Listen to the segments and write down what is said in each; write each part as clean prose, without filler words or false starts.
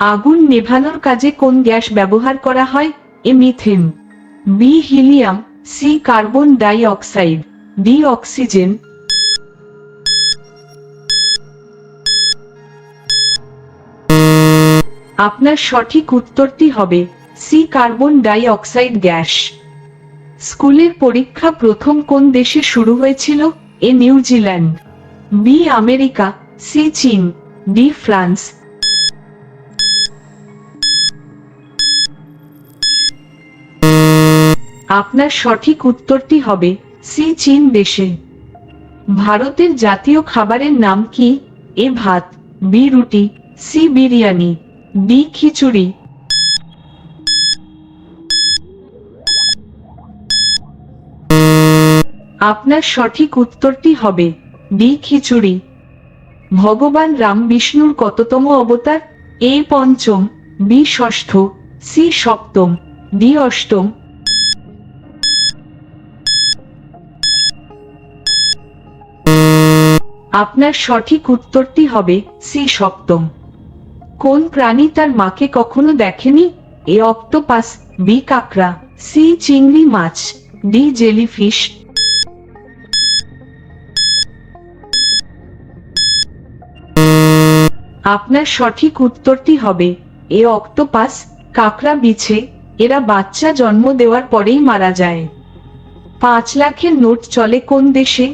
আগুন নেভানোর কাজে কোন গ্যাস ব্যবহার করা হয়? এ methane, B helium, C carbon die oxide, D oxygen. আপনার সঠিক উত্তরটি হবে C carbon die oxide gas. স্কুলের পরীক্ষা প্রথম কোন দেশে শুরু হয়েছিল? এ নিউজিল্যান্ড, বি আমেরিকা, সি চীন, ডি ফ্রান্স। আপনার সঠিক উত্তরটি হবে সি চীন দেশে। ভারতের জাতীয় খাবারের নাম কি? এ ভাত, বি রুটি, সি বিরিয়ানি, ডি খিচুড়ি। আপনার সঠিক উত্তরটি হবে ডি খিচুড়ি। ভগবান রাম বিষ্ণুর কততম অবতার? এ পঞ্চম, বি ষষ্ঠ, সি সপ্তম, ডি অষ্টম। আপনার সঠিক উত্তরটি হবে সি সপ্তম। কোন প্রাণী তার মাকে কখনো দেখেনি? এ অক্টোপাস, বি কাঁকড়া, সি চিংড়ি মাছ, ডি জেলিফিশ। আপনার সঠিক উত্তরটি হবে এ অক্টোপাস, কাঁকড়া বিছে এরা বাচ্চা জন্ম দেওয়ার পরেই মারা যায়। 5 লাখের নোট চলে কোন দেশে?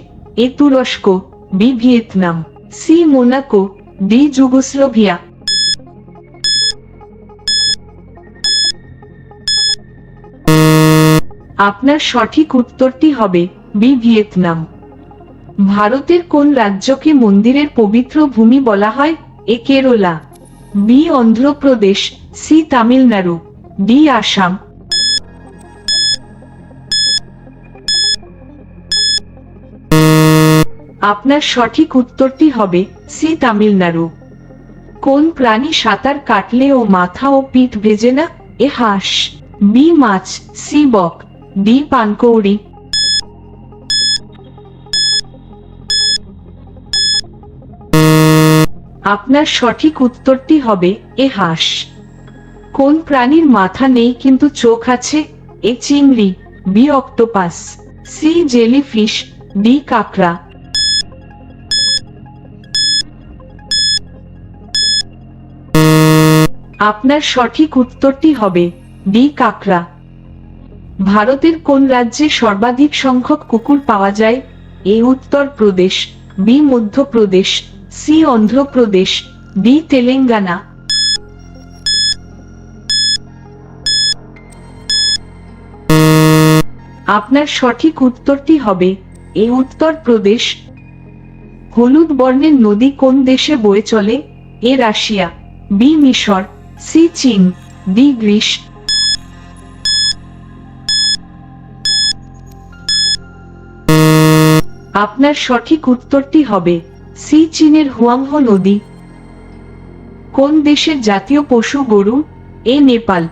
এ তুরস্ক, B Vietnam, C Monaco, D Yugoslavia. আপনার সঠিক উত্তরটি হবে বি ভিয়েতনাম। ভারতের কোন রাজ্যকে মন্দিরের পবিত্র ভূমি বলা হয়? এ Kerala, B Andhra Pradesh, C Tamil Nadu, D Assam. আপনার সঠিক উত্তরটি হবে সি তামিলনাড়ু। কোন প্রাণী সাঁতার কাটলে ও মাথা ও পিঠ ভেজে না? এ হাঁস, বি মাছ, সি বক, ডি পানকৌড়ি। আপনার সঠিক উত্তরটি হবে এ হাঁস। কোন প্রাণীর মাথা নেই কিন্তু চোখ আছে? এ চিংড়ি, B octopus, C jellyfish, D কাঁকড়া। আপনার সঠিক উত্তরটি হবে ডি কাঁকড়া। ভারতের কোন রাজ্যে সর্বাধিক সংখ্যক কুকুর পাওয়া যায়? এ Uttar Pradesh, B Madhya Pradesh, C Andhra Pradesh, D Telangana. আপনার সঠিক উত্তরটি হবে এ উত্তরপ্রদেশ। হলুদ বর্ণের নদী কোন দেশে বয়ে চলে? এ রাশিয়া, বি মিশর, সি চীন, ডি গ্রিস। আপনার সঠিক উত্তরটি হবে সি চীনের হুয়াংহো নদী। কোন দেশের জাতীয় পশু গরু? A Nepal,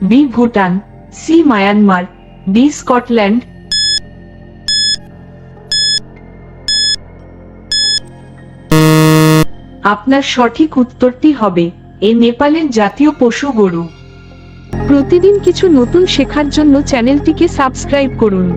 B Bhutan, C Myanmar, D Scotland. আপনার সঠিক উত্তরটি হবে এ নেপালের জাতীয় পশু গরু। প্রতিদিন কিছু নতুন শেখার জন্য চ্যানেলটিকে সাবস্ক্রাইব করুন।